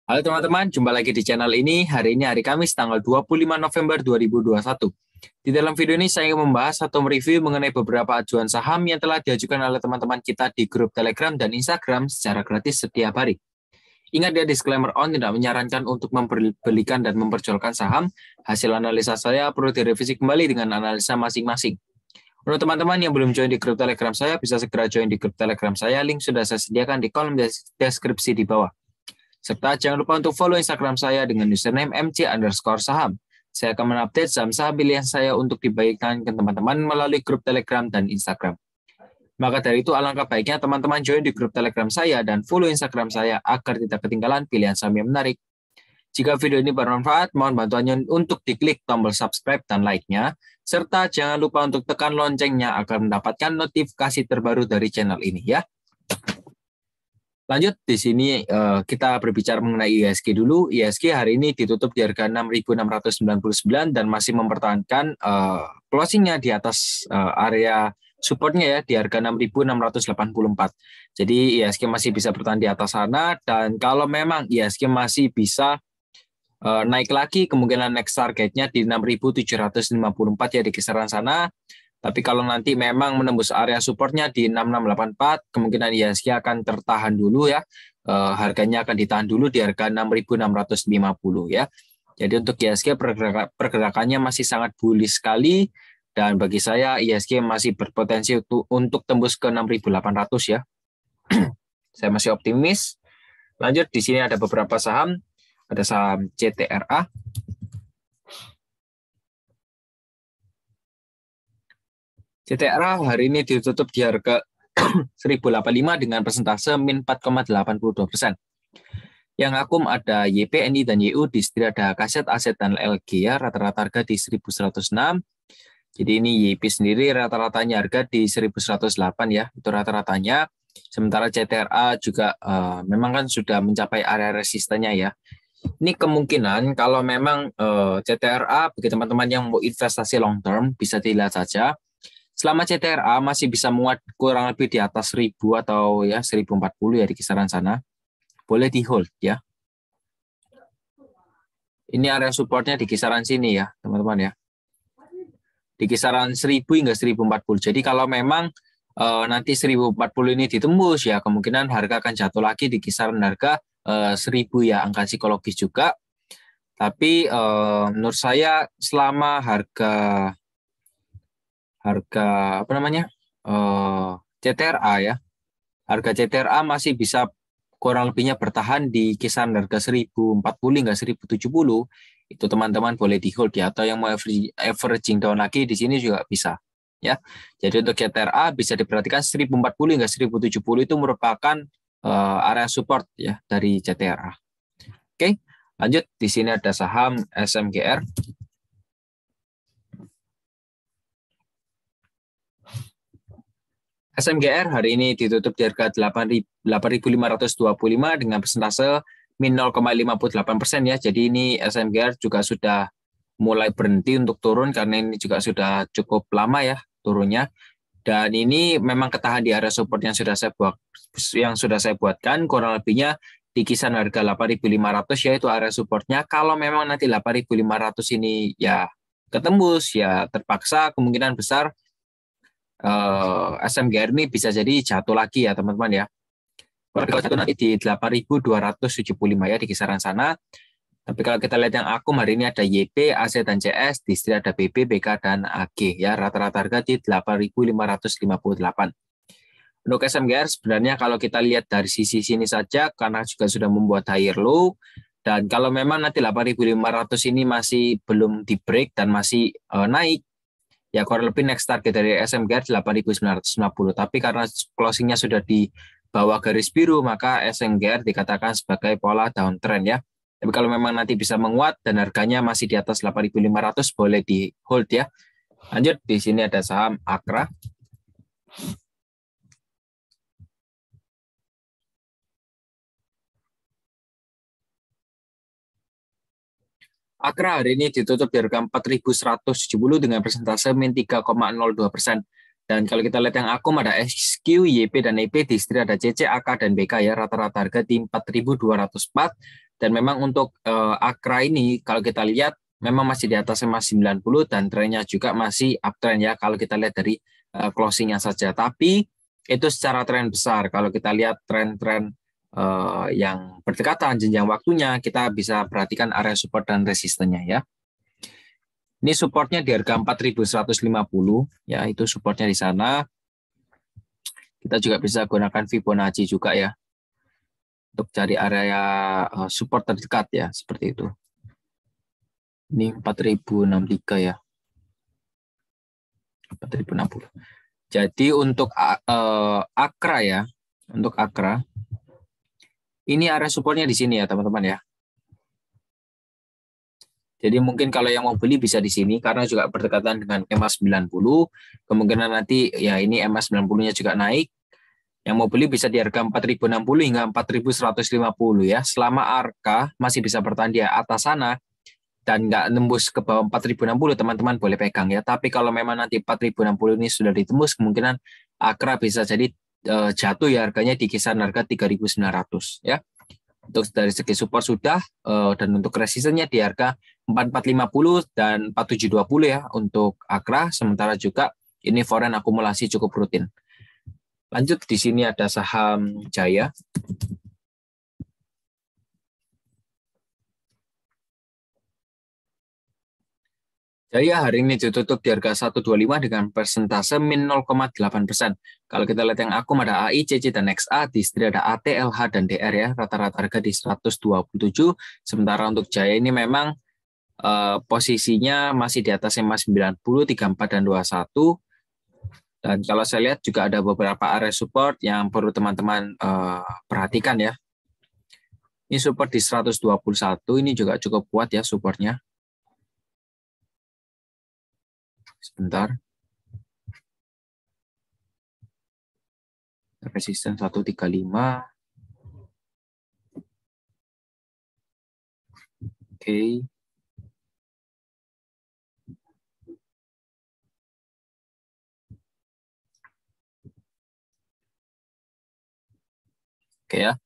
Halo teman-teman, jumpa lagi di channel ini. Hari ini hari Kamis tanggal 25 November 2021. Di dalam video ini saya ingin membahas atau mereview mengenai beberapa ajuan saham yang telah diajukan oleh teman-teman kita di grup Telegram dan Instagram secara gratis setiap hari. Ingat ya, disclaimer on tidak menyarankan untuk membelikan dan memperjualkan saham. Hasil analisa saya perlu direvisi kembali dengan analisa masing-masing. Untuk teman-teman yang belum join di grup Telegram saya, bisa segera join di grup Telegram saya. Link sudah saya sediakan di kolom deskripsi di bawah. Serta jangan lupa untuk follow Instagram saya dengan username mc_saham. Saya akan mengupdate saham-saham pilihan saya untuk dibagikan ke teman-teman melalui grup Telegram dan Instagram. Maka dari itu alangkah baiknya teman-teman join di grup Telegram saya dan follow Instagram saya agar tidak ketinggalan pilihan saham yang menarik. Jika video ini bermanfaat, mohon bantuannya untuk diklik tombol subscribe dan like-nya, serta jangan lupa untuk tekan loncengnya agar mendapatkan notifikasi terbaru dari channel ini ya. Lanjut, di sini kita berbicara mengenai IHSG dulu. IHSG hari ini ditutup di harga 6.699 dan masih mempertahankan closingnya di atas area supportnya ya di harga 6.684. Jadi IHSG masih bisa bertahan di atas sana, dan kalau memang IHSG masih bisa naik lagi, kemungkinan next targetnya di 6.754 ya di kisaran sana. Tapi kalau nanti memang menembus area supportnya di 6684, kemungkinan IHSG akan tertahan dulu ya. Harganya akan ditahan dulu di harga 6.650 ya. Jadi untuk IHSG pergerakannya masih sangat bullish sekali, dan bagi saya IHSG masih berpotensi untuk tembus ke 6.800 ya. Saya masih optimis. Lanjut, di sini ada beberapa saham. Ada saham CTRA. CTRA hari ini ditutup di harga 1085 dengan persentase min 4,82%. Yang akum ada YPNI dan YU, di setir ada Kaset, Aset, dan LG ya, rata-rata harga di 1106. Jadi ini YP sendiri rata-ratanya harga di 1108 ya, itu rata-ratanya. Sementara CTRA juga memang kan sudah mencapai area resistennya ya. Ini kemungkinan kalau memang CTRA bagi teman-teman yang mau investasi long term bisa dilihat saja. Selama CTRA masih bisa muat kurang lebih di atas 1000 atau ya 1040 ya di kisaran sana, boleh di hold ya. Ini area supportnya di kisaran sini ya teman-teman ya, di kisaran 1000 hingga 1040. Jadi kalau memang nanti 1040 ini ditembus ya, kemungkinan harga akan jatuh lagi di kisaran harga 1000 ya, angka psikologis juga. Tapi menurut saya selama harga CTRA ya, harga CTRA masih bisa kurang lebihnya bertahan di kisaran harga 1040 hingga 1070, itu teman-teman boleh di hold ya, atau yang mau averaging down lagi di sini juga bisa ya. Jadi untuk CTRA bisa diperhatikan 1040 hingga 1070 itu merupakan area support ya dari CTRA. Oke, lanjut, di sini ada saham SMGR. SMGR hari ini ditutup di harga 8.525 dengan persentase min 0,58% ya. Jadi ini SMGR juga sudah mulai berhenti untuk turun karena ini juga sudah cukup lama ya turunnya. Dan ini memang ketahan di area support yang sudah saya buatkan, kurang lebihnya di kisaran harga 8.500 ya, itu area supportnya. Kalau memang nanti 8.500 ini ya ketembus ya, terpaksa kemungkinan besar SMGR ini bisa jadi jatuh lagi ya teman-teman ya. Kalau jatuh nanti di 8.275 ya di kisaran sana. Tapi kalau kita lihat yang akum hari ini ada YP, AC dan CS, di setir ada BB, BK dan AG ya, rata-rata harga di 8.558. Untuk SMGR sebenarnya kalau kita lihat dari sisi sini saja, karena juga sudah membuat higher low, dan kalau memang nanti 8.500 ini masih belum di break dan masih naik, ya kurang lebih next target dari SMGR 8.950. Tapi karena closingnya sudah di bawah garis biru, maka SMGR dikatakan sebagai pola downtrend ya. Tapi kalau memang nanti bisa menguat dan harganya masih di atas 8.500, boleh di hold ya. Lanjut, di sini ada saham Akra. Akra hari ini ditutup di harga 4.170 dengan persentase min 3,02%. Dan kalau kita lihat yang akum ada SQ, YP, dan EP, di setir ada CC, AK, dan BK ya, rata-rata harga di 4.204 Dan memang untuk Akra ini kalau kita lihat memang masih di atas EMA 90 dan trennya juga masih uptrend ya kalau kita lihat dari closingnya saja. Tapi itu secara tren besar. Kalau kita lihat tren-tren yang berdekatan jenjang waktunya, kita bisa perhatikan area support dan resistennya ya. Ini supportnya di harga 4.150 ya, itu supportnya di sana. Kita juga bisa gunakan Fibonacci juga ya untuk cari area support terdekat ya, seperti itu. Ini 4.063 ya. 4.060. Jadi untuk Akra ya, untuk Akra ini area supportnya di sini ya, teman-teman ya. Jadi mungkin kalau yang mau beli bisa di sini karena juga berdekatan dengan EMA 90, kemungkinan nanti ya ini EMA 90-nya juga naik. Yang mau beli bisa di harga 4.060 hingga 4.150 ya. Selama ARKA masih bisa bertahan di atas sana dan nggak nembus ke bawah 4.060, teman-teman boleh pegang ya. Tapi kalau memang nanti 4.060 ini sudah ditembus, kemungkinan AKRA bisa jadi jatuh ya harganya di kisaran harga 3.900 ya. Untuk dari segi support sudah dan untuk resistennya di harga 4.450 dan 4.720 ya untuk AKRA. Sementara juga ini foreign akumulasi cukup rutin. Lanjut, di sini ada saham Jaya. Jaya hari ini ditutup di harga 125 dengan persentase min 0,8%. Kalau kita lihat yang akum ada AI, CC, dan XA, di istri ada AT, LH, dan DR ya. Rata-rata harga di 127. Sementara untuk Jaya ini memang posisinya masih di atas EMA 90, 34, dan 21. Dan kalau saya lihat juga ada beberapa area support yang perlu teman-teman perhatikan ya. Ini support di 121, ini juga cukup kuat ya supportnya. Sebentar. Resisten 135. Oke. Oke ya.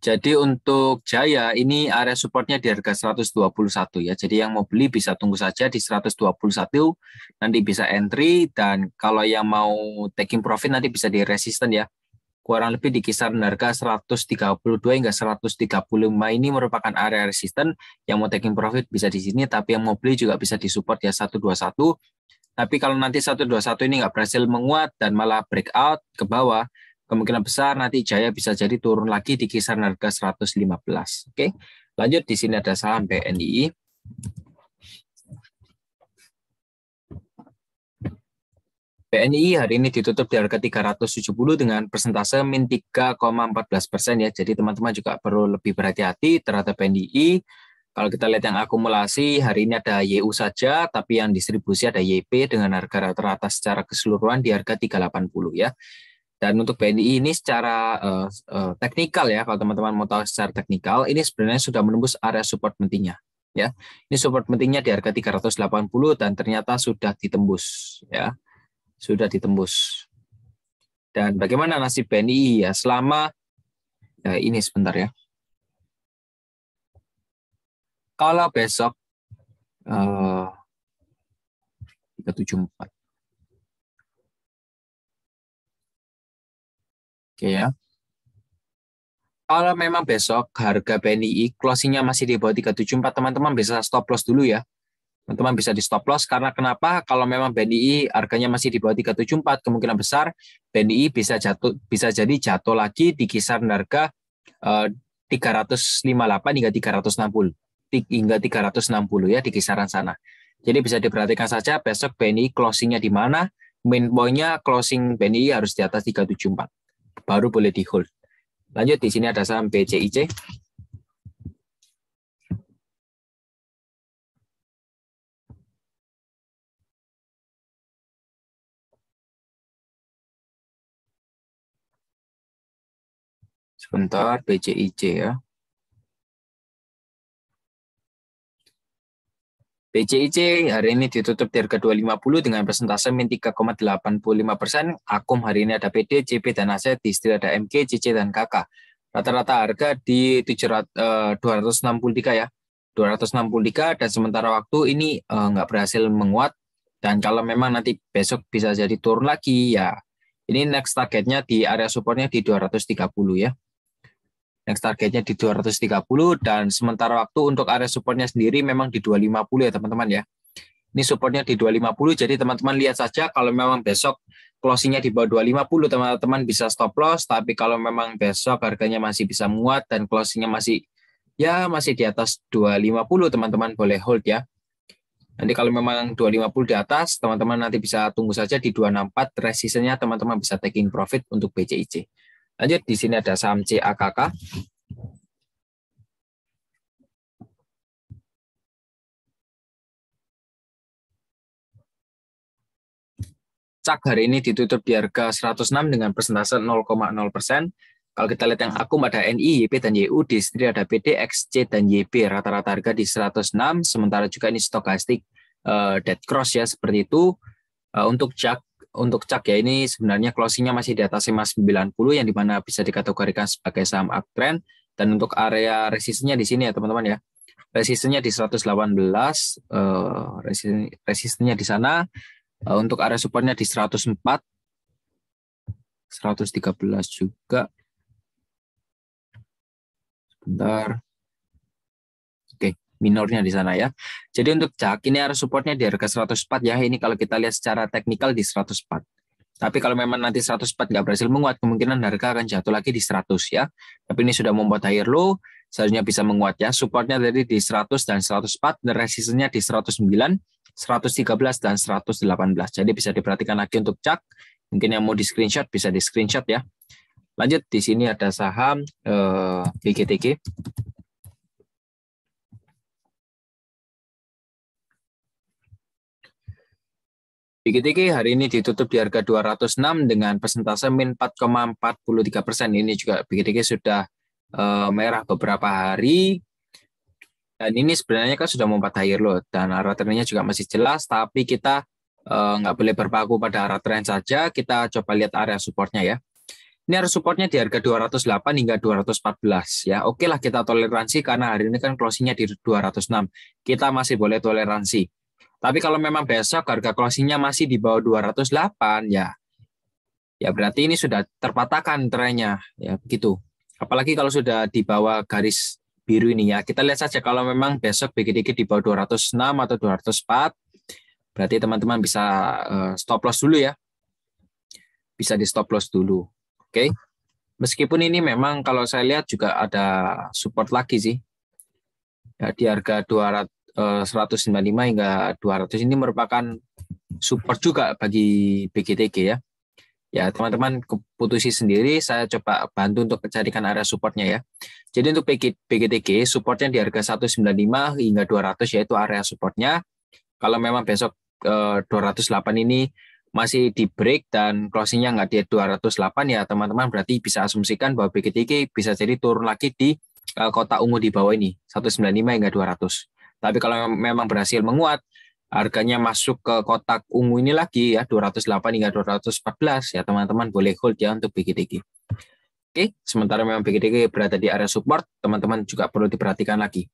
Jadi untuk Jaya ini area supportnya di harga 121 ya. Jadi yang mau beli bisa tunggu saja di 121, nanti bisa entry, dan kalau yang mau taking profit nanti bisa di resisten ya. Kurang lebih di kisaran harga 132 hingga 135 ini merupakan area resisten. Yang mau taking profit bisa di sini, tapi yang mau beli juga bisa di support ya 121. Tapi kalau nanti 121 ini nggak berhasil menguat dan malah breakout ke bawah, kemungkinan besar nanti Jaya bisa jadi turun lagi di kisaran harga 115. Oke, lanjut, di sini ada saham BNI. BNI hari ini ditutup di harga 370 dengan persentase min 3,14% ya. Jadi teman-teman juga perlu lebih berhati-hati terhadap BNI. Kalau kita lihat yang akumulasi, hari ini ada YU saja, tapi yang distribusi ada YP dengan harga rata-rata secara keseluruhan di harga 380 ya. Dan untuk BNI ini secara teknikal ya, kalau teman-teman mau tahu secara teknikal, ini sebenarnya sudah menembus area support pentingnya ya. Ini support pentingnya di harga 380 dan ternyata sudah ditembus ya. Sudah ditembus. Dan bagaimana nasib BNI ya selama ini sebentar ya. Kalau besok 374. Oke ya. Kalau memang besok harga BNI closingnya masih di bawah 374, teman-teman bisa stop loss dulu ya. Teman-teman bisa di stop loss karena kenapa? Kalau memang BNI harganya masih di bawah 374, kemungkinan besar BNI bisa jadi jatuh lagi di kisaran harga 358 hingga 360 ya, di kisaran sana. Jadi bisa diperhatikan saja besok BNI closingnya di mana. Main point-nya closing BNI harus di atas 374. Baru boleh di hold. Lanjut, di sini ada saham BCIC. Sebentar, BCIC ya. BCIC hari ini ditutup di harga 250 dengan persentase min 3,85%. Akum hari ini ada PD, CP, dan aset, di istri ada MG, CC, dan KK. Rata-rata harga di 263 ya. 263 dan sementara waktu ini nggak berhasil menguat. Dan kalau memang nanti besok bisa jadi turun lagi ya. Ini next targetnya di area supportnya di 230 ya. Next targetnya di 230 dan sementara waktu untuk area supportnya sendiri memang di 250 ya teman-teman ya. Ini supportnya di 250, jadi teman-teman lihat saja kalau memang besok closingnya di bawah 250, teman-teman bisa stop loss, tapi kalau memang besok harganya masih bisa muat dan closingnya masih di atas 250, teman-teman boleh hold ya. Nanti kalau memang 250 di atas, teman-teman nanti bisa tunggu saja di 264, resistennya teman-teman bisa taking profit untuk BCIC. Lanjut, di sini ada saham CAKK. CAK hari ini ditutup di harga 106 dengan persentase 0,0%. Kalau kita lihat yang akum ada NI, YP, dan YU, di sini ada PD, XC, dan YP. Rata-rata harga di 106, sementara juga ini stokastik dead cross ya, seperti itu. Untuk CAK ya ini sebenarnya closingnya masih di atas 590 yang dimana bisa dikategorikan sebagai saham uptrend. Dan untuk area resistnya di sini ya teman-teman ya. Resistennya di 118, resistennya di sana. Untuk area supportnya di 104, 113 juga. Sebentar. Oke, minornya di sana ya. Jadi untuk CAK ini area supportnya di harga 104 ya. Ini kalau kita lihat secara teknikal di 104. Tapi kalau memang nanti 104 nggak berhasil menguat, kemungkinan harga akan jatuh lagi di 100 ya. Tapi ini sudah membuat higher low, seharusnya bisa menguat ya. Supportnya tadi di 100 dan 104, dan resistennya di 109, 113, dan 118. Jadi bisa diperhatikan lagi untuk CAK. Mungkin yang mau di screenshot bisa di screenshot ya. Lanjut, di sini ada saham BGTG. BGTG hari ini ditutup di harga 206 dengan persentase min 4,43%. Ini juga BGTG sudah merah beberapa hari. Dan ini sebenarnya kan sudah membuat higher low dan arah trennya juga masih jelas, tapi kita nggak boleh berpaku pada arah tren saja. Kita coba lihat area supportnya ya. Ini area supportnya di harga 208 hingga 214 ya. Oke lah kita toleransi karena hari ini kan closingnya di 206. Kita masih boleh toleransi. Tapi kalau memang besok harga closingnya masih di bawah 208 ya berarti ini sudah terpatahkan trennya ya begitu. Apalagi kalau sudah di bawah garis biru ini ya. Kita lihat saja kalau memang besok dikit-dikit di bawah 206 atau 204, berarti teman-teman bisa stop loss dulu ya. Bisa di stop loss dulu. Oke. Meskipun ini memang kalau saya lihat juga ada support lagi sih. Ya, di harga 195 hingga 200 ini merupakan support juga bagi BGTG ya. Ya, teman-teman keputusi sendiri, saya coba bantu untuk mencarikan area supportnya ya. Jadi untuk BGTG, supportnya di harga 195 hingga 200 yaitu area supportnya. Kalau memang besok 208 ini masih di break dan closingnya nggak di 208 ya teman-teman berarti bisa asumsikan bahwa BGTG bisa jadi turun lagi di kotak ungu di bawah ini, 195 hingga 200. Tapi kalau memang berhasil menguat, harganya masuk ke kotak ungu ini lagi ya 208 hingga 214 ya teman-teman boleh hold ya untuk BGTG. Oke, sementara memang BGTG berada di area support, teman-teman juga perlu diperhatikan lagi.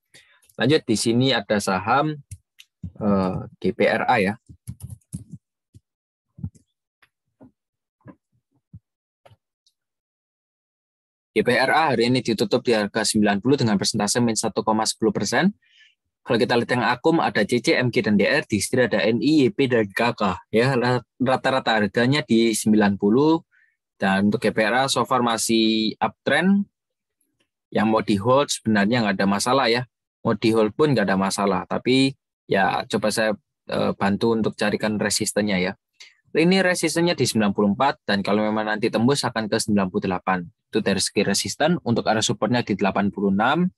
Lanjut di sini ada saham GPRA ya. GPRA hari ini ditutup di harga 90 dengan persentase min 1,10%. Kalau kita lihat yang akum ada CC, MG, dan DR, di sini ada NI, YP, dan KK. Ya, rata-rata harganya di 90. Dan untuk GPRA so far masih uptrend. Yang mau di hold sebenarnya nggak ada masalah ya. Mau di hold pun nggak ada masalah. Tapi ya coba saya bantu untuk carikan resistennya ya. Ini resistennya di 94 dan kalau memang nanti tembus akan ke 98. Itu dari segi resisten. Untuk area supportnya di 86.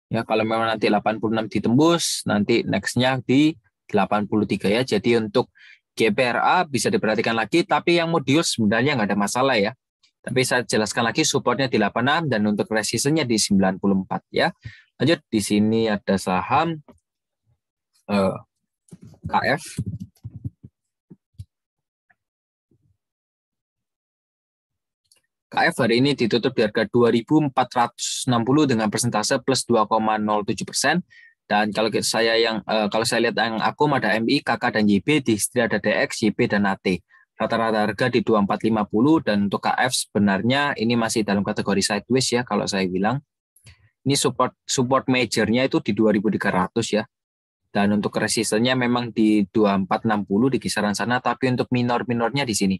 Ya, kalau memang nanti 86 ditembus, nanti next-nya di 83 ya. Jadi untuk GPRA bisa diperhatikan lagi, tapi yang modius sebenarnya nggak ada masalah ya. Tapi saya jelaskan lagi supportnya di 86 dan untuk resistennya di 94 ya. Lanjut di sini ada saham KF. KF hari ini ditutup di harga 2.460 dengan persentase plus 2,07%. Dan kalau saya lihat yang akum ada MI, KK dan YB, di istri ada DX, YB dan AT. Rata-rata harga di 2450 dan untuk KF sebenarnya ini masih dalam kategori sideways ya kalau saya bilang. Ini support majornya itu di 2.300 ya. Dan untuk resistennya memang di 2460 di kisaran sana, tapi untuk minor-minornya di sini.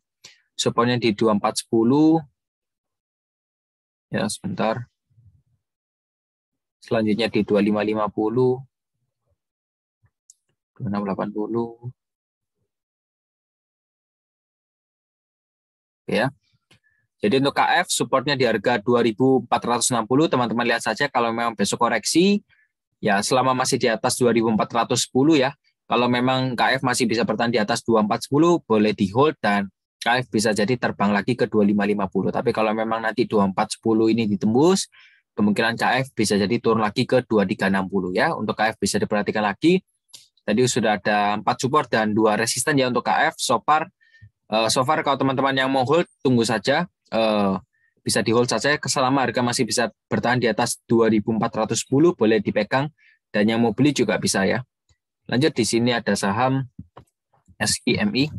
Supportnya di 2410. Ya, sebentar. Selanjutnya di 2550. 2680. Ya. Jadi untuk KF supportnya di harga 2.460, teman-teman lihat saja kalau memang besok koreksi ya selama masih di atas 2.410 ya. Kalau memang KF masih bisa bertahan di atas 2.410 boleh di hold dan KF bisa jadi terbang lagi ke 2.550. Tapi kalau memang nanti 2.410 ini ditembus, kemungkinan KF bisa jadi turun lagi ke 2.360 ya. Untuk KF bisa diperhatikan lagi. Tadi sudah ada 4 support dan 2 resisten ya untuk KF. So far kalau teman-teman yang mau hold tunggu saja, bisa di hold saja selama harga masih bisa bertahan di atas 2.410 boleh dipegang dan yang mau beli juga bisa ya. Lanjut di sini ada saham SKMI.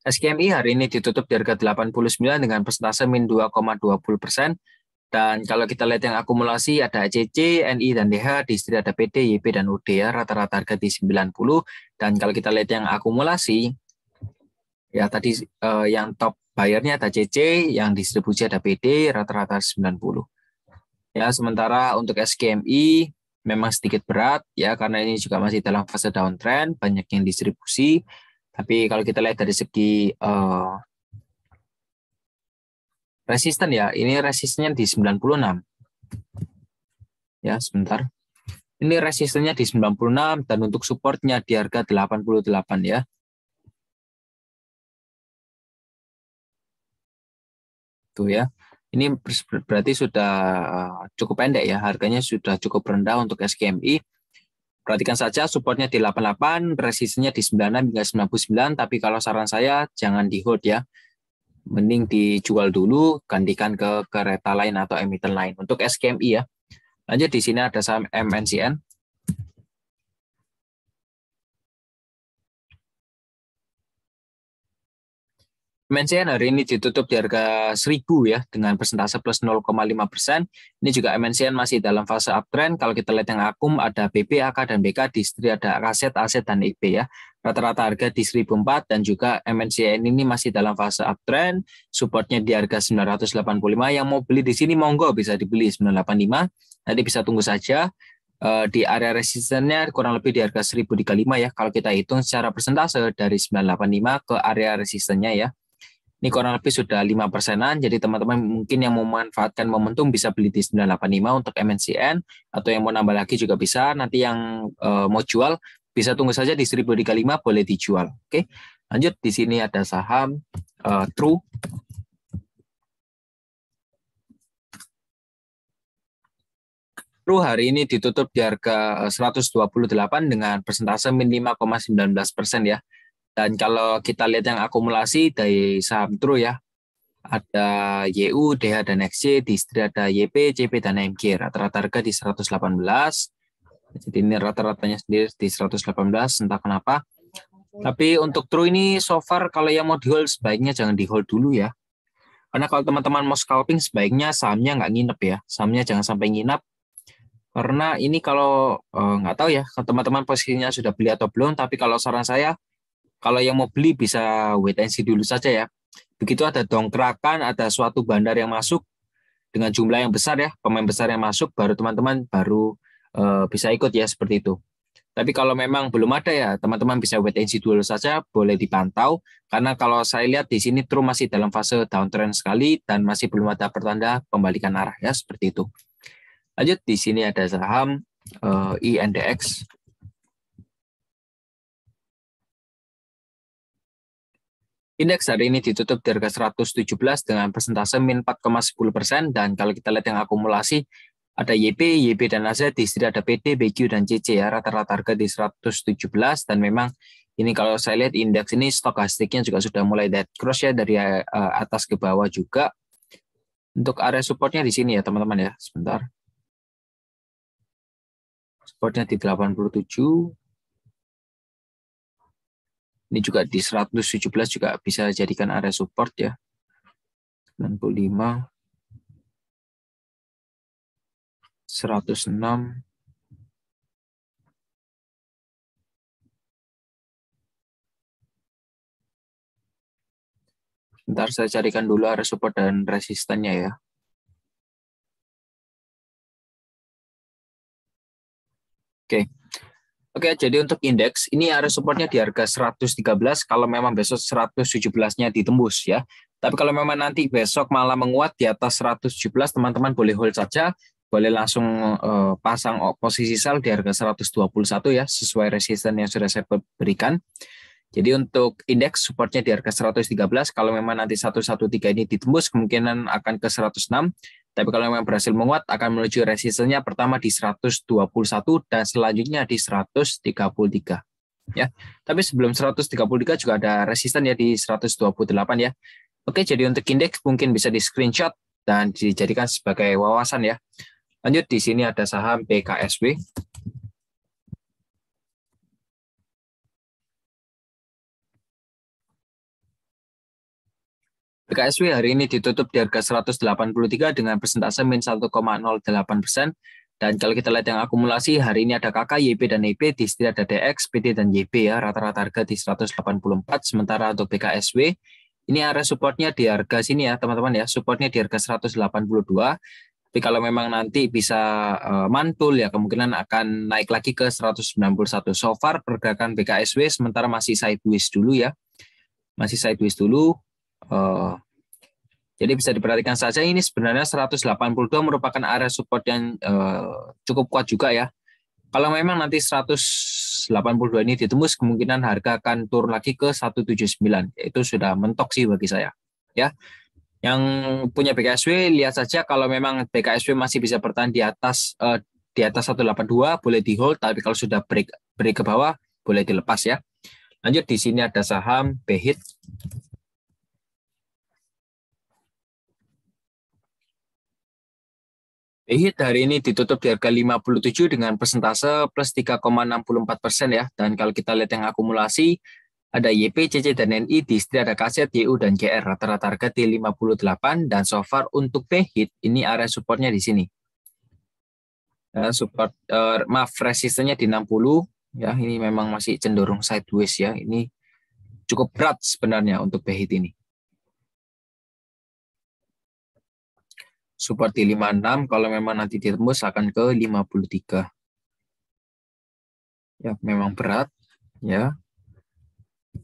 SKMI hari ini ditutup di harga 89 dengan persentase min 2,20%. Dan kalau kita lihat yang akumulasi ada ACC, NI, dan DH, di istri ada PD, YP, dan UD ya, rata-rata harga di 90. Dan kalau kita lihat yang akumulasi, ya tadi yang top bayarnya ada CC, yang distribusi ada PD, rata-rata 90. Ya, sementara untuk SKMI memang sedikit berat ya, karena ini juga masih dalam fase downtrend, banyak yang distribusi. Tapi kalau kita lihat dari segi resisten ya, ini resistennya di 96. Ya, sebentar. Ini resistennya di 96 dan untuk supportnya di harga 88 ya. Tuh ya. Ini berarti sudah cukup pendek ya, harganya sudah cukup rendah untuk SKMI. Perhatikan saja supportnya di 88, resistennya di 96 hingga 99, tapi kalau saran saya jangan di hold ya. Mending dijual dulu, gantikan ke kereta lain atau emiten lain. Untuk SKMI ya. Lanjut di sini ada saham MNCN. MNCN hari ini ditutup di harga 1.000 ya, dengan persentase plus 0,5%. Ini juga MNCN masih dalam fase uptrend. Kalau kita lihat yang akum ada BP, AK, dan BK, di istri ada aset, dan IP ya. Rata-rata harga di 1.004 dan juga MNCN ini masih dalam fase uptrend. Supportnya di harga 985. Yang mau beli di sini monggo bisa dibeli 985. Nanti bisa tunggu saja. Di area resistennya kurang lebih di harga 1.035 ya. Kalau kita hitung secara persentase dari 985 ke area resistennya ya. Ini kurang lebih sudah 5%-an, jadi teman-teman mungkin yang memanfaatkan momentum bisa beli di 985 untuk MNCN, atau yang mau nambah lagi juga bisa. Nanti yang mau jual bisa tunggu saja di 1035 boleh dijual. Oke, lanjut di sini ada saham True. True hari ini ditutup di harga 128 dengan persentase min 5,19% ya. Dan kalau kita lihat yang akumulasi dari saham True ya, ada YU, DH, dan XC, di istri ada YP, CP, dan MG. Rata-rata harga di 118. Jadi ini rata-ratanya sendiri di 118, entah kenapa. Tapi untuk True ini so far kalau yang mau di-hold sebaiknya jangan di-hold dulu ya. Karena kalau teman-teman mau scalping sebaiknya sahamnya nggak nginep ya. Sahamnya jangan sampai nginep. Karena ini kalau nggak tahu ya, teman-teman posisinya sudah beli atau belum, tapi kalau saran saya, kalau yang mau beli bisa wait and see dulu saja ya. Begitu ada dongkrakan, ada suatu bandar yang masuk dengan jumlah yang besar ya, pemain besar yang masuk, baru teman-teman bisa ikut ya seperti itu. Tapi kalau memang belum ada ya, teman-teman bisa wait and see dulu saja, boleh dipantau. Karena kalau saya lihat di sini True masih dalam fase downtrend sekali dan masih belum ada pertanda pembalikan arah ya, seperti itu. Lanjut di sini ada saham INDX. Indeks hari ini ditutup di harga 117 dengan persentase min 4,10%, dan kalau kita lihat yang akumulasi ada YP dan AZ, di istri ada PD, BQ, dan CC ya, rata-rata harga di 117 dan memang Ini kalau saya lihat indeks ini stokastiknya juga sudah mulai dead cross ya dari atas ke bawah juga. Untuk area supportnya di sini ya teman-teman ya. Sebentar. Supportnya di 87. Ini juga di 117 juga bisa jadikan area support ya. 95. 106. Ntar saya carikan dulu area support dan resistannya ya. Oke. Oke, jadi untuk indeks, ini area supportnya di harga 113 kalau memang besok 117-nya ditembus ya. Tapi kalau memang nanti besok malah menguat di atas 117, teman-teman boleh hold saja, boleh langsung pasang posisi sell di harga 121 ya, sesuai resisten yang sudah saya berikan. Jadi untuk indeks supportnya di harga 113, kalau memang nanti 113 ini ditembus, kemungkinan akan ke 106. Tapi kalau memang berhasil menguat, akan menuju resistennya pertama di 121 dan selanjutnya di 133. Ya. Tapi sebelum 133 juga ada resisten ya di 128 ya. Oke, jadi untuk indeks mungkin bisa di screenshot dan dijadikan sebagai wawasan ya. Lanjut, di sini ada saham BKSW. BKSW hari ini ditutup di harga 183 dengan persentase min 1,08%. Dan kalau kita lihat yang akumulasi, hari ini ada KK, YP, dan EP, di sini ada DX, PT, dan YP ya, rata-rata harga di 184. Sementara untuk BKSW, ini area supportnya di harga sini ya teman-teman ya, supportnya di harga 182. Tapi kalau memang nanti bisa mantul ya, kemungkinan akan naik lagi ke 191. So far pergerakan BKSW sementara masih sideways dulu ya, masih sideways dulu. Jadi bisa diperhatikan saja ini sebenarnya 182 merupakan area support yang cukup kuat juga ya. Kalau memang nanti 182 ini ditembus, kemungkinan harga akan turun lagi ke 179. Itu sudah mentok sih bagi saya. Ya, yang punya BKSW lihat saja kalau memang BKSW masih bisa bertahan di atas 182 boleh di hold, tapi kalau sudah break ke bawah boleh dilepas ya. Lanjut, di sini ada saham BHIT. BHIT hari ini ditutup di harga 57 dengan persentase plus 3,64% ya. Dan kalau kita lihat yang akumulasi, ada YP, CC, dan NI, di sini ada KZ, YU, dan GR. Rata-rata harga di 58, dan so far untuk BHIT, ini area supportnya di sini. Dan support, resistennya di 60, ya ini memang masih cenderung sideways ya. Ini cukup berat sebenarnya untuk BHIT ini. Support di 56, kalau memang nanti ditembus akan ke 53. Ya, memang berat, ya.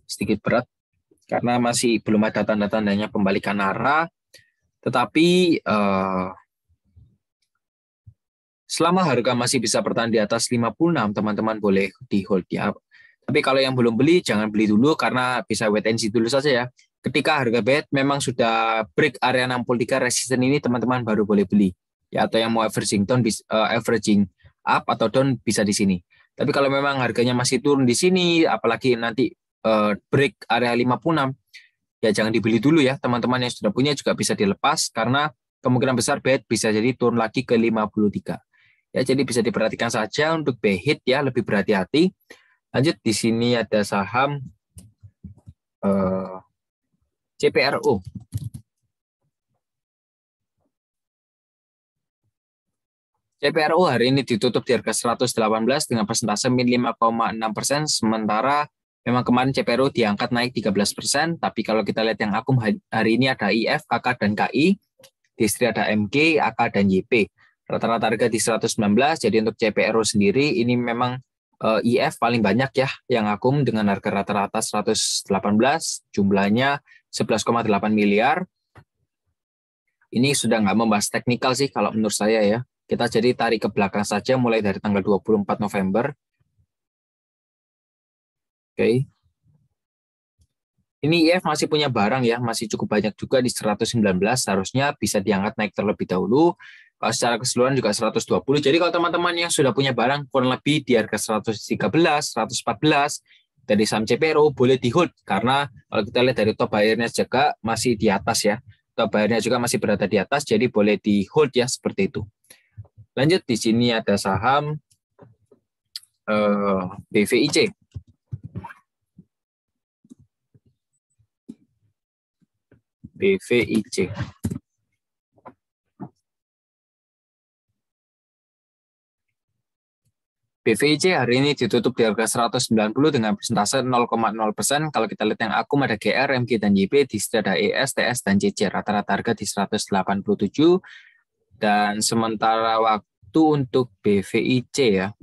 Sedikit berat, karena masih belum ada tanda-tandanya pembalikan arah. Tetapi selama harga masih bisa bertahan di atas 56, teman-teman boleh di hold ya. Tapi kalau yang belum beli, jangan beli dulu, karena bisa wait and see dulu saja ya. Ketika harga BHIT memang sudah break area 63 resisten ini, teman-teman baru boleh beli. Ya, atau yang mau averaging down, averaging up atau down bisa di sini. Tapi kalau memang harganya masih turun di sini, apalagi nanti break area 56, ya jangan dibeli dulu ya. Teman-teman yang sudah punya juga bisa dilepas, karena kemungkinan besar BHIT bisa jadi turun lagi ke 53. Ya, jadi bisa diperhatikan saja untuk BHIT ya, lebih berhati-hati. Lanjut, di sini ada saham CPRO. CPRO hari ini ditutup di harga 118 dengan persentase min 5,6%, sementara memang kemarin CPRO diangkat naik 13%, tapi kalau kita lihat yang akum hari ini ada IF, KK, dan KI, di sini ada MG, AK, dan YP. Rata-rata harga di 119, jadi untuk CPRO sendiri ini memang IF paling banyak ya yang akum dengan harga rata-rata 118, jumlahnya 11,8 miliar. Ini sudah nggak membahas teknikal sih kalau menurut saya ya. Kita jadi tarik ke belakang saja mulai dari tanggal 24 November. Oke. Ini IF masih punya barang ya, masih cukup banyak juga di 119, seharusnya bisa diangkat naik terlebih dahulu. Kalau secara keseluruhan juga 120. Jadi kalau teman-teman yang sudah punya barang kurang lebih di harga 113, 114, dari saham CPRO boleh di hold karena kalau kita lihat dari top buyer-nya juga masih di atas ya. Top buyer-nya juga masih berada di atas, jadi boleh di hold ya seperti itu. Lanjut di sini ada saham BVIC. BVIC. BVIC hari ini ditutup di harga 190 dengan persentase 0,0%. Kalau kita lihat yang akum ada GR, MG, dan YP, di sini ada ES, TS, dan CC. Rata-rata harga di 187. Dan sementara waktu untuk BVIC ya.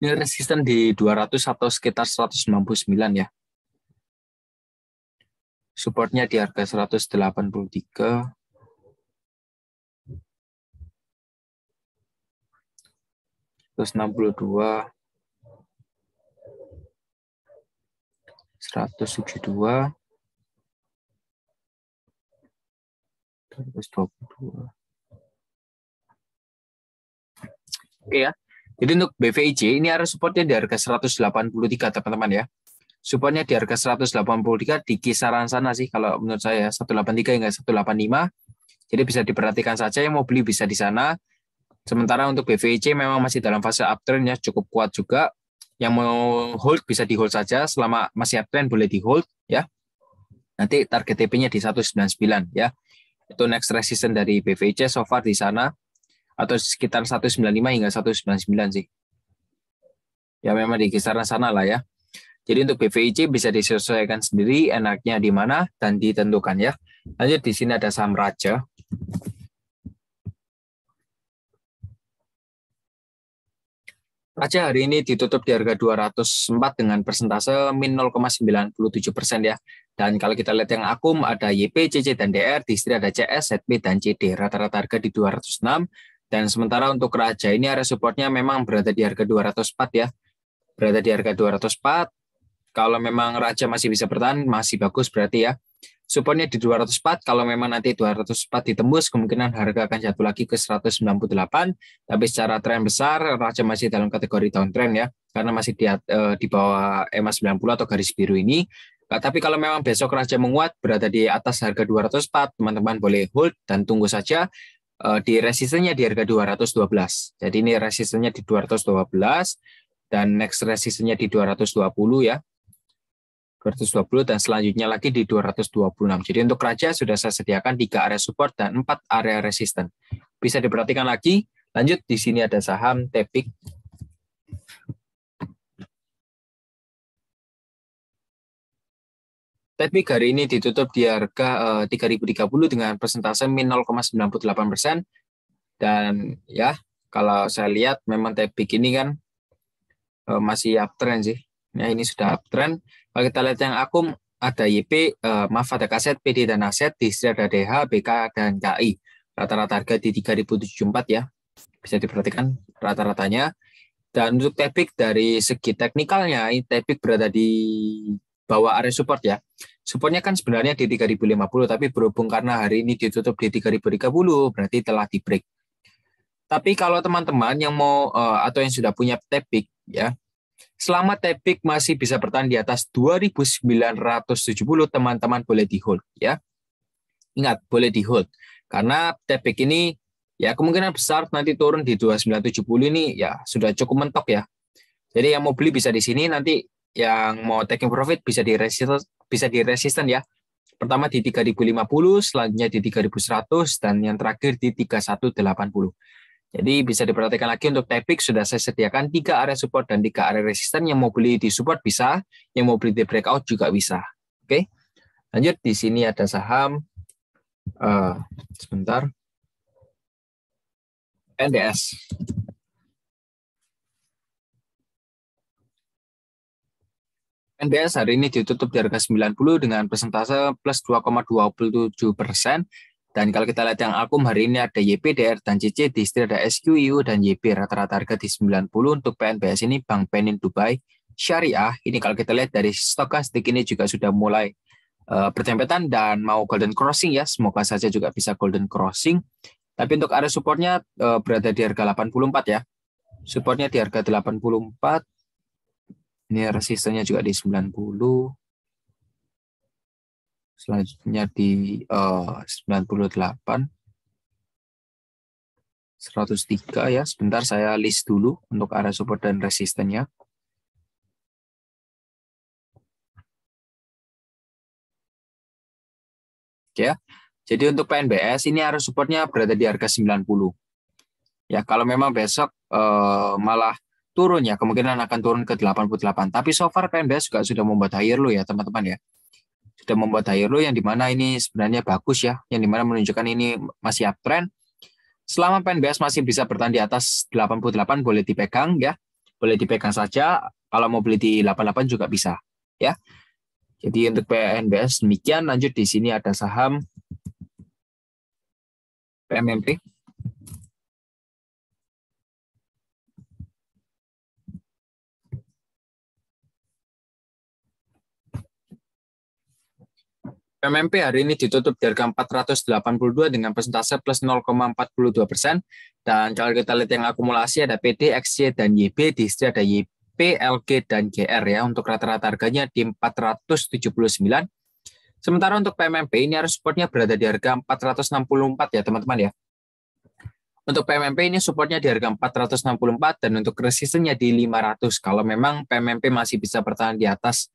Ini resisten di 200 atau sekitar 199 ya. Supportnya di harga 183. 162. 172. 122. Oke ya. Jadi untuk BVIC ini area supportnya di harga 183 teman-teman ya. Supportnya di harga 183 di kisaran sana sih kalau menurut saya 183 hingga 185. Jadi bisa diperhatikan saja yang mau beli bisa di sana. Sementara untuk BVIC memang masih dalam fase uptrend ya, cukup kuat juga. Yang mau hold bisa di hold saja, selama masih uptrend boleh di hold ya. Nanti target TP-nya di 199 ya. Itu next resistance dari BVIC so far di sana atau sekitar 195 hingga 199 sih. Ya memang di kisaran sana lah ya. Jadi untuk BVIC bisa disesuaikan sendiri enaknya di mana dan ditentukan ya. Lanjut di sini ada saham Raja. Raja hari ini ditutup di harga 204 dengan persentase min 0,97% ya. Dan kalau kita lihat yang akum ada YP, CC, dan DR, di sini ada CS, ZP, dan CD. Rata-rata harga di 206. Dan sementara untuk Raja ini area supportnya memang berada di harga 204 ya. Berada di harga 204. Kalau memang Raja masih bisa bertahan, masih bagus berarti ya. Supportnya di 204, kalau memang nanti 204 ditembus, kemungkinan harga akan jatuh lagi ke 198. Tapi secara tren besar, Raja masih dalam kategori downtrend ya, karena masih di bawah EMA 90 atau garis biru ini. Tapi kalau memang besok Raja menguat, berada di atas harga 204, teman-teman boleh hold dan tunggu saja di resistennya di harga 212. Jadi ini resistennya di 212, dan next resistennya di 220 ya. 220 dan selanjutnya lagi di 226. Jadi untuk Raja sudah saya sediakan 3 area support dan 4 area resisten. Bisa diperhatikan lagi. Lanjut di sini ada saham Tepik. Tepik hari ini ditutup di harga 3.030 dengan persentase min 0,98%. Dan ya kalau saya lihat memang Tepik ini kan masih uptrend sih. Nah ini sudah uptrend. Kalau kita lihat yang akum ada YP, ada kaset, PD dan aset, di sini ada DH, BK, dan KI. Rata-rata harga di 3.074 ya. Bisa diperhatikan rata-ratanya. Dan untuk Tepik dari segi teknikalnya, ini Tepik berada di bawah area support ya. Supportnya kan sebenarnya di 3.050, tapi berhubung karena hari ini ditutup di 3.030, berarti telah di break. Tapi kalau teman-teman yang mau atau yang sudah punya Tepik ya, selama Tepik masih bisa bertahan di atas 2.970, teman-teman boleh di hold ya. Ingat, boleh di hold. Karena Tepik ini ya kemungkinan besar nanti turun di 2970 ini ya sudah cukup mentok ya. Jadi yang mau beli bisa di sini, nanti yang mau taking profit bisa di resisten ya. Pertama di 3.050, selanjutnya di 3.100 dan yang terakhir di 3.180. Jadi bisa diperhatikan lagi untuk Tepik sudah saya sediakan 3 area support dan 3 area resisten. Yang mau beli di support bisa, yang mau beli di breakout juga bisa. Oke. Lanjut di sini ada saham sebentar. NDS. NDS hari ini ditutup di harga 90 dengan persentase plus 2,27%. Dan kalau kita lihat yang akum hari ini ada YP, DR, dan CC, di sini ada SQ, IU, dan YP. Rata-rata harga di 90. Untuk PNBS ini Bank Penin Dubai Syariah. Ini kalau kita lihat dari stokastik ini juga sudah mulai bertempetan dan mau golden crossing ya. Semoga saja juga bisa golden crossing. Tapi untuk area supportnya berada di harga 84 ya. Supportnya di harga 84. Ini resistennya juga di 90. Selanjutnya di 98. 103 ya. Sebentar saya list dulu untuk area support dan resistennya. Oke ya. Jadi untuk PNBS ini area supportnya berada di harga 90. Ya, kalau memang besok malah turun ya, kemungkinan akan turun ke 88. Tapi so far PNBS juga sudah membuat higher low ya, teman-teman ya. Sudah membuat higher low yang dimana ini sebenarnya bagus ya, yang dimana menunjukkan ini masih uptrend. Selama PNBS masih bisa bertahan di atas 88 boleh dipegang ya. Boleh dipegang saja, kalau mau beli di 88 juga bisa ya. Jadi untuk PNBS demikian, lanjut di sini ada saham PMMP. PMMP hari ini ditutup di harga 482 dengan persentase plus 0,42%. Dan kalau kita lihat yang akumulasi ada PD, XY, dan YB. Di sini ada YP, LG, dan GR ya. Untuk rata-rata harganya di 479. Sementara untuk PMMP ini harus supportnya berada di harga 464 ya teman-teman ya. Untuk PMMP ini supportnya di harga 464 dan untuk resistennya di 500. Kalau memang PMMP masih bisa bertahan di atas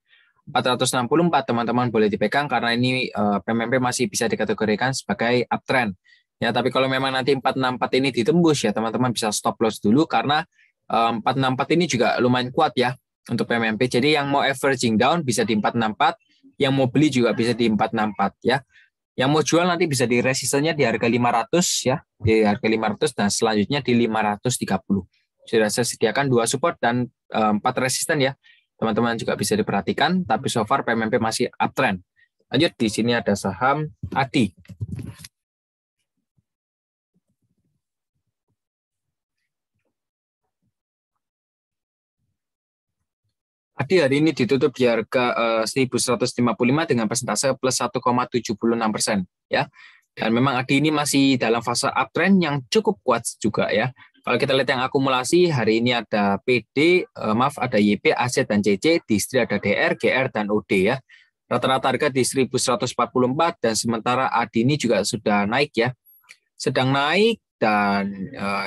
464, teman-teman boleh dipegang karena ini PMMP masih bisa dikategorikan sebagai uptrend. Ya, tapi kalau memang nanti 464 ini ditembus ya, teman-teman bisa stop loss dulu karena 464 ini juga lumayan kuat ya untuk PMMP. Jadi yang mau averaging down bisa di 464, yang mau beli juga bisa di 464 ya. Yang mau jual nanti bisa di resistennya di harga 500 ya, di harga 500 dan selanjutnya di 530. Sudah saya sediakan 2 support dan 4 resisten ya. Teman-teman juga bisa diperhatikan, tapi so far PMMP masih uptrend. Lanjut, di sini ada saham ADI. ADI hari ini ditutup di harga 1.155 dengan persentase plus 1,76% ya. Dan memang ADI ini masih dalam fase uptrend yang cukup kuat juga ya. Kalau kita lihat yang akumulasi, hari ini ada PD, ada YP, AC, dan CC, di sini ada DR, GR, dan OD ya. Rata-rata harga di 1.144 dan sementara ADI ini juga sudah naik ya. Sedang naik dan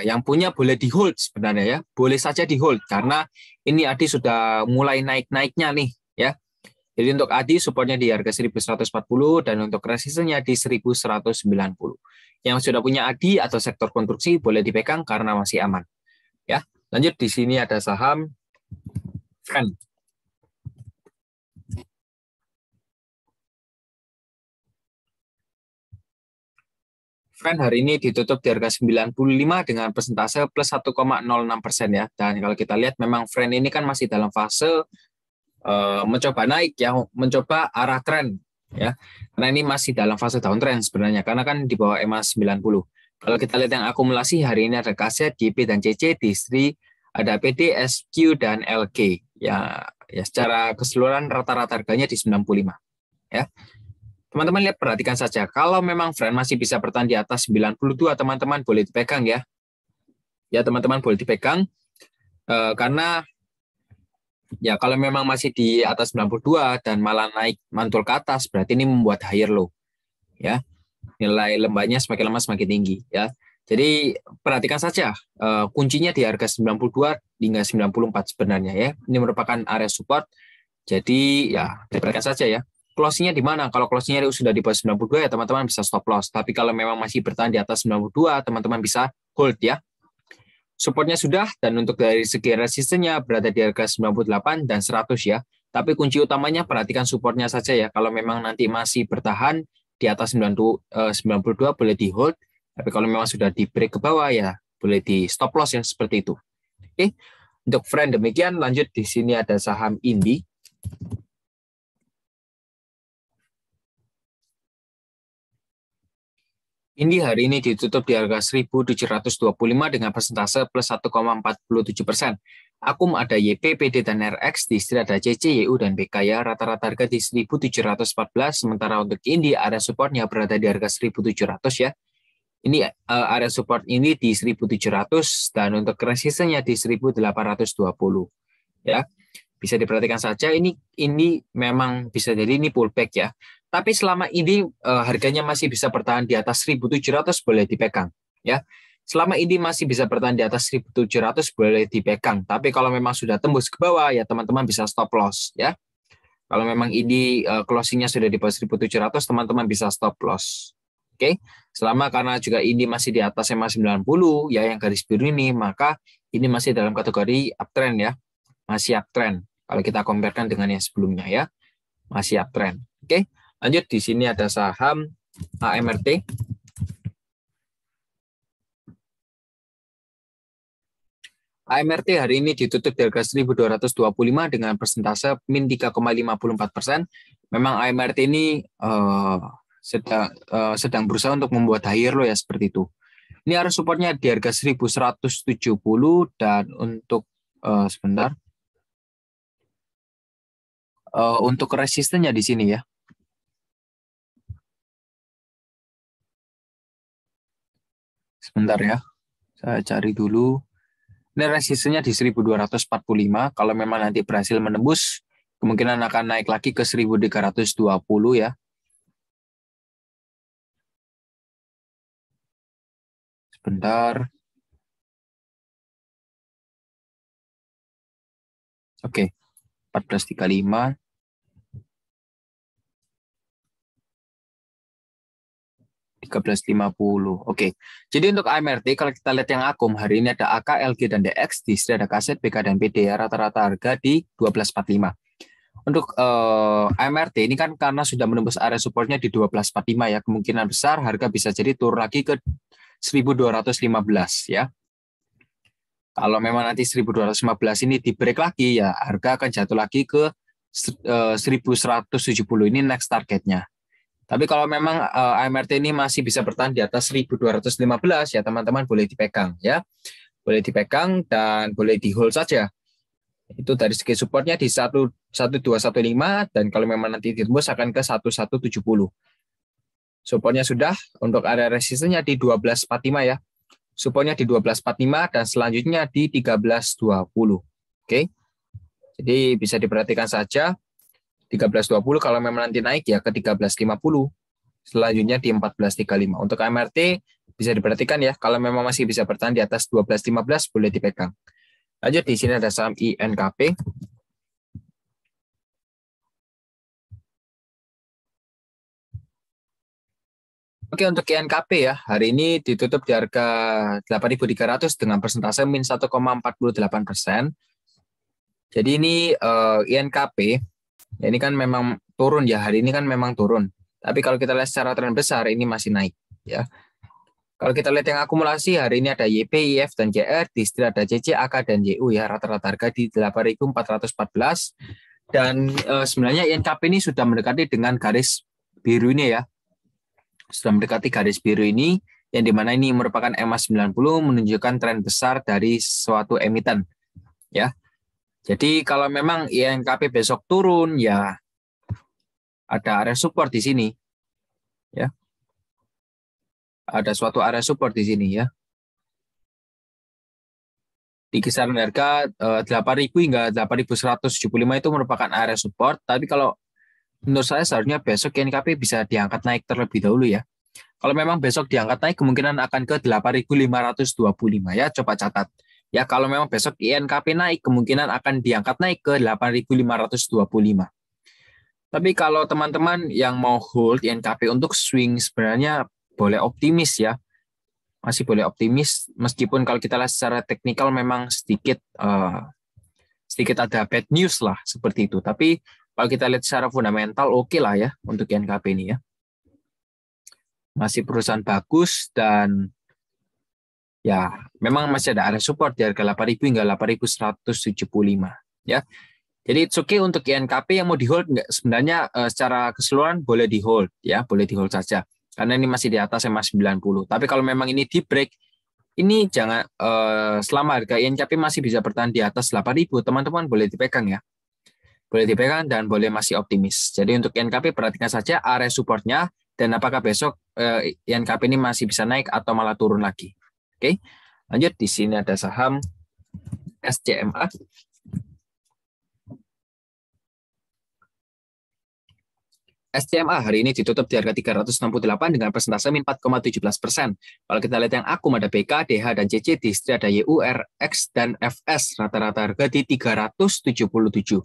yang punya boleh di hold sebenarnya ya. Boleh saja di hold karena ini ADI sudah mulai naik-naiknya nih ya. Jadi untuk ADI supportnya di harga 1.140 dan untuk resistennya di 1.190. Yang sudah punya ADI atau sektor konstruksi boleh dipegang karena masih aman. Ya, lanjut di sini ada saham Friend. Friend hari ini ditutup di harga 95 dengan persentase plus 1,06% ya. Dan kalau kita lihat memang Friend ini kan masih dalam fase mencoba naik ya, mencoba arah tren ya. Karena ini masih dalam fase downtrend sebenarnya karena kan di bawah EMA 90. Kalau kita lihat yang akumulasi hari ini ada KZ, JP dan CC, Distri, ada PD, SQ dan LG. Ya, ya secara keseluruhan rata-rata harganya di 95 ya. Teman-teman lihat perhatikan saja. Kalau memang Friend masih bisa bertahan di atas 92, teman-teman boleh dipegang ya. Ya, teman-teman boleh dipegang karena ya, kalau memang masih di atas 92 dan malah naik mantul ke atas, berarti ini membuat higher low. Ya, nilai lembahnya semakin lama semakin tinggi. Ya, jadi perhatikan saja kuncinya di harga 92 hingga 94 sebenarnya ya. Ini merupakan area support. Jadi ya, diperhatikan saja ya. Closing-nya di mana? Kalau closing-nya sudah di bawah 92 ya teman-teman bisa stop loss. Tapi kalau memang masih bertahan di atas 92, teman-teman bisa hold ya. Supportnya sudah, dan untuk dari segi resistennya berada di harga 98 dan 100 ya. Tapi kunci utamanya perhatikan supportnya saja ya. Kalau memang nanti masih bertahan di atas 92 boleh di hold. Tapi kalau memang sudah di break ke bawah ya boleh di stop loss ya seperti itu. Oke, untuk Friend demikian. Lanjut di sini ada saham Indi. Indi hari ini ditutup di harga 1.725 dengan persentase plus 1,47%. Akum ada YP, PD, dan RX, di istri ada CC, YU, dan BK ya. Rata-rata harga di 1.714, sementara untuk Indi area supportnya berada di harga 1.700 ya. Ini area support ini di 1.700 dan untuk resistennya di 1.820 ya. Bisa diperhatikan saja ini memang bisa jadi ini pullback ya. Tapi selama ini harganya masih bisa bertahan di atas 1.700 boleh dipegang ya. Selama ini masih bisa bertahan di atas 1.700 boleh dipegang. Tapi kalau memang sudah tembus ke bawah ya teman-teman bisa stop loss ya. Kalau memang ini closingnya sudah di bawah 1.700 teman-teman bisa stop loss. Oke. Selama karena juga ini masih di atas EMA 90 ya yang garis biru ini, maka ini masih dalam kategori uptrend ya. Masih uptrend. Kalau kita comparekan dengan yang sebelumnya ya, masih uptrend. Oke, lanjut di sini ada saham AMRT. AMRT hari ini ditutup di harga 1.225 dengan persentase min 3,54%. Memang AMRT ini sedang berusaha untuk membuat higher low ya seperti itu. Ini harus supportnya di harga 1.170 dan untuk sebentar. Untuk resistennya di sini ya. Sebentar ya. Saya cari dulu. Ini resistennya di 1.245. Kalau memang nanti berhasil menembus, kemungkinan akan naik lagi ke 1.320 ya. Sebentar. Oke. 1435. 1350. Oke. Jadi untuk AMRT kalau kita lihat yang akum hari ini ada AK, LG dan DX, di sini ada kaset, BK dan PD ya. Rata-rata harga di 1245. Untuk AMRT ini kan karena sudah menembus area supportnya di 1245 ya, kemungkinan besar harga bisa jadi turun lagi ke 1.215 ya. Kalau memang nanti 1.215 ini di break lagi ya, harga akan jatuh lagi ke 1.170 ini next targetnya. Tapi kalau memang AMRT ini masih bisa bertahan di atas 1.215 ya teman-teman boleh dipegang ya. Boleh dipegang dan boleh di hold saja. Itu dari segi supportnya di 1.1215 dan kalau memang nanti ditembus akan ke 1.170. Supportnya sudah, untuk area resistennya di 1245 ya. Supportnya di 1245 dan selanjutnya di 1320. Oke. Jadi bisa diperhatikan saja 1320 kalau memang nanti naik ya ke 1350. Selanjutnya di 1435. Untuk AMRT bisa diperhatikan ya, kalau memang masih bisa bertahan di atas 1215 boleh dipegang. Lanjut di sini ada saham INKP. Oke, untuk INKP ya, hari ini ditutup di harga 8.300 dengan persentase min 1,48%. Jadi ini INKP, ya ini kan memang turun ya, hari ini kan memang turun. Tapi kalau kita lihat secara tren besar, ini masih naik ya. Kalau kita lihat yang akumulasi, hari ini ada YP, IF, dan JR, di sini ada CC, AK, dan YU ya, rata-rata harga di 8.414. Dan sebenarnya INKP ini sudah mendekati dengan garis biru ini ya. Sudah mendekati garis biru ini, yang dimana ini merupakan EMA 90 menunjukkan tren besar dari suatu emiten ya. Jadi kalau memang INKP besok turun ya ada area support di sini ya. Ada suatu area support di sini ya. Di kisaran harga 8.000 hingga 8.175 itu merupakan area support, tapi kalau menurut saya seharusnya besok INKP bisa diangkat naik terlebih dahulu ya. Kalau memang besok diangkat naik, kemungkinan akan ke 8.525 ya, coba catat. Ya, kalau memang besok INKP naik, kemungkinan akan diangkat naik ke 8.525. Tapi kalau teman-teman yang mau hold INKP untuk swing, sebenarnya boleh optimis ya. Masih boleh optimis, meskipun kalau kita lihat secara teknikal memang sedikit ada bad news lah, seperti itu. Tapi kalau kita lihat secara fundamental, oke lah ya untuk INKP ini ya. Masih perusahaan bagus dan ya memang masih ada area support di harga 8.000 hingga 8.175 ya. Jadi it's okay untuk INKP yang mau di hold sebenarnya secara keseluruhan boleh di hold ya, boleh di hold saja. karena ini masih di atas SMA 90. Tapi kalau memang ini di break, ini jangan selama harga INCAP masih bisa bertahan di atas 8.000, teman-teman boleh dipegang ya. Boleh dipegang dan boleh masih optimis. Jadi untuk INCAP perhatikan saja area supportnya dan apakah besok INCAP ini masih bisa naik atau malah turun lagi. Oke. Lanjut, di sini ada saham SCMA. SCMA hari ini ditutup di harga 368 dengan persentase min 4,17%. Kalau kita lihat yang akum ada BK, DH, dan CC, di sini ada YU, RX, dan FS. Rata-rata harga di 377.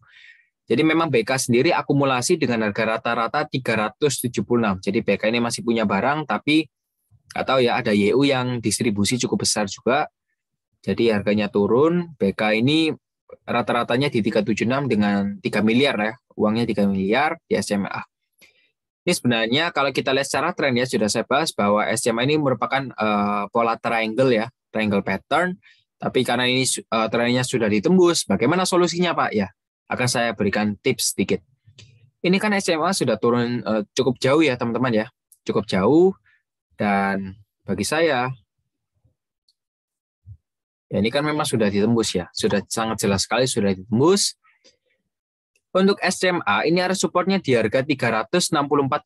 Jadi memang BK sendiri akumulasi dengan harga rata-rata 376. Jadi BK ini masih punya barang, tapi nggak tahu ya, ada YU yang distribusi cukup besar juga. Jadi harganya turun. BK ini rata-ratanya di 376 dengan 3 miliar ya. Uangnya 3 miliar di SCMA. Ini sebenarnya kalau kita lihat secara tren ya, sudah saya bahas bahwa SCMA ini merupakan pola triangle ya, triangle pattern. Tapi karena ini trennya sudah ditembus, bagaimana solusinya Pak? Ya, akan saya berikan tips sedikit. Ini kan SCMA sudah turun cukup jauh ya teman-teman ya, cukup jauh. Dan bagi saya, ya ini kan memang sudah ditembus ya, sudah sangat jelas sekali sudah ditembus. Untuk SCMA, ini area supportnya di harga 364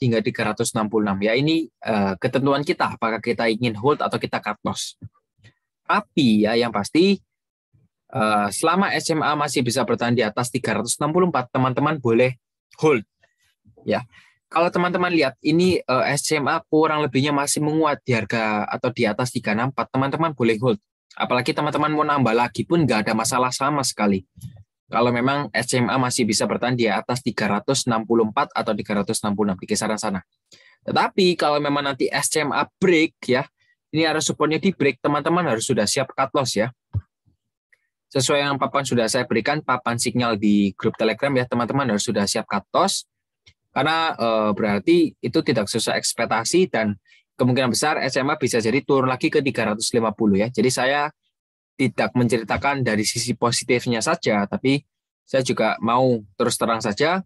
hingga 366. Ya, ini ketentuan kita, apakah kita ingin hold atau kita cut loss. Tapi ya yang pasti, selama SCMA masih bisa bertahan di atas 364, teman-teman boleh hold. Ya, kalau teman-teman lihat, ini SCMA kurang lebihnya masih menguat di harga atau di atas 364, teman-teman boleh hold. Apalagi teman-teman mau nambah lagi pun nggak ada masalah sama sekali. Kalau memang SCMA masih bisa bertahan di atas 364 atau 366 di kisaran sana. Tetapi kalau memang nanti SCMA break ya, ini area supportnya di break, teman-teman harus sudah siap cut loss ya. Sesuai yang papan sudah saya berikan, papan sinyal di grup Telegram ya, teman-teman harus sudah siap cut loss. Karena berarti itu tidak sesuai ekspektasi dan kemungkinan besar SCMA bisa jadi turun lagi ke 350 ya. Jadi saya tidak menceritakan dari sisi positifnya saja, tapi saya juga mau terus terang saja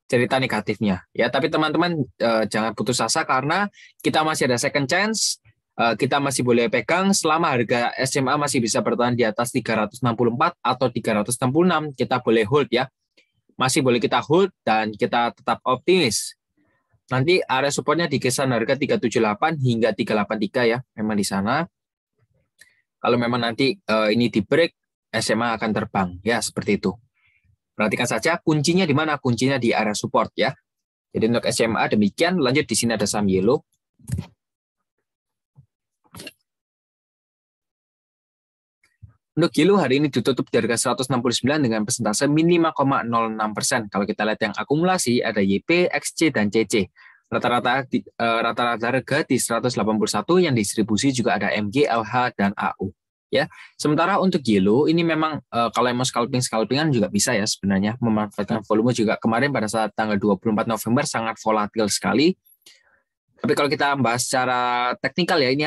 cerita negatifnya. Ya, tapi teman-teman jangan putus asa karena kita masih ada second chance, kita masih boleh pegang selama harga SCMA masih bisa bertahan di atas 364 atau 366, kita boleh hold ya. Masih boleh kita hold dan kita tetap optimis. Nanti area supportnya di kisaran harga 378 hingga 383 ya, memang di sana. Kalau memang nanti ini di break, SMA akan terbang. Ya, seperti itu. Perhatikan saja kuncinya di mana? Kuncinya di area support ya. Jadi untuk SMA demikian. Lanjut di sini ada saham Yellow. Untuk Yellow hari ini ditutup di harga 169 dengan persentase min 5,06%. Kalau kita lihat yang akumulasi ada YP, XC, dan CC. Rata-rata harga di 181, yang distribusi juga ada MG, LH, dan AU. Ya, sementara untuk Yellow ini memang kalau mau scalpingan juga bisa ya sebenarnya, memanfaatkan volume juga. Kemarin pada saat tanggal 24 November sangat volatil sekali. Tapi kalau kita bahas secara teknikal ya, ini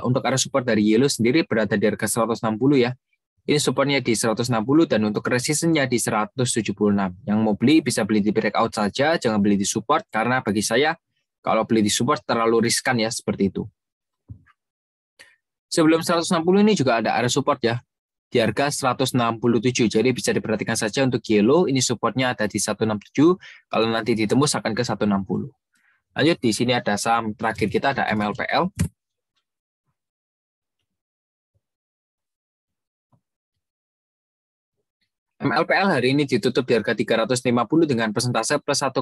untuk area support dari Yellow sendiri berada di harga 160 ya. Ini supportnya di 160 dan untuk resistennya di 176. Yang mau beli bisa beli di breakout saja, jangan beli di support karena bagi saya kalau beli di support terlalu riskan ya, seperti itu. Sebelum 160 ini juga ada area support ya, di harga 167. Jadi bisa diperhatikan saja untuk Yellow, ini supportnya ada di 167, kalau nanti ditembus akan ke 160. Lanjut, di sini ada saham terakhir kita, ada MLPL. MLPL hari ini ditutup di harga 350 dengan persentase plus 1,16%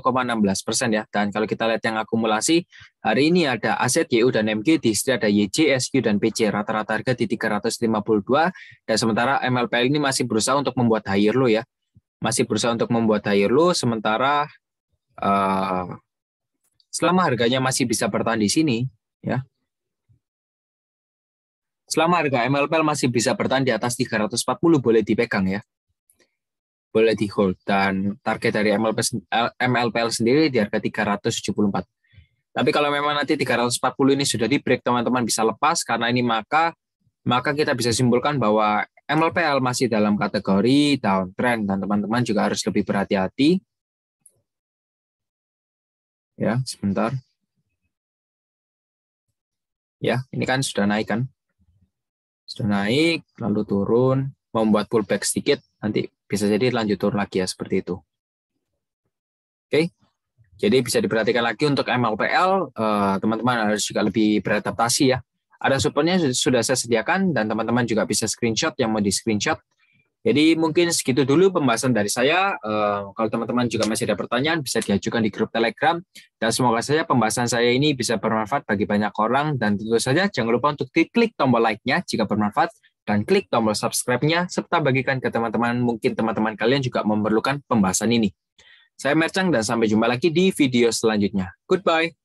ya. Dan kalau kita lihat yang akumulasi, hari ini ada aset YU dan MG, di sini ada YJ, SQ, dan PC. Rata-rata harga di 352, dan sementara MLPL ini masih berusaha untuk membuat higher low ya. Masih berusaha untuk membuat higher low, sementara selama harganya masih bisa bertahan di sini, ya. Selama harga MLPL masih bisa bertahan di atas 340, boleh dipegang ya. Boleh di hold, dan target dari MLPL sendiri di harga 374. Tapi kalau memang nanti 340 ini sudah di break, teman-teman bisa lepas karena ini maka kita bisa simpulkan bahwa MLPL masih dalam kategori downtrend dan teman-teman juga harus lebih berhati-hati. Ya, sebentar. Ya, ini kan sudah naik kan? Sudah naik, lalu turun, membuat pullback sedikit, nanti bisa jadi lanjut turun lagi ya, seperti itu. Oke, jadi bisa diperhatikan lagi untuk MLPL, teman-teman harus juga lebih beradaptasi ya. Ada supportnya sudah saya sediakan, dan teman-teman juga bisa screenshot yang mau di-screenshot. Jadi mungkin segitu dulu pembahasan dari saya. Kalau teman-teman juga masih ada pertanyaan, bisa diajukan di grup Telegram. Dan semoga saja pembahasan saya ini bisa bermanfaat bagi banyak orang. Dan tentu saja jangan lupa untuk klik tombol like-nya jika bermanfaat. Dan klik tombol subscribe-nya, serta bagikan ke teman-teman. Mungkin teman-teman kalian juga memerlukan pembahasan ini. Saya Mercang dan sampai jumpa lagi di video selanjutnya. Goodbye.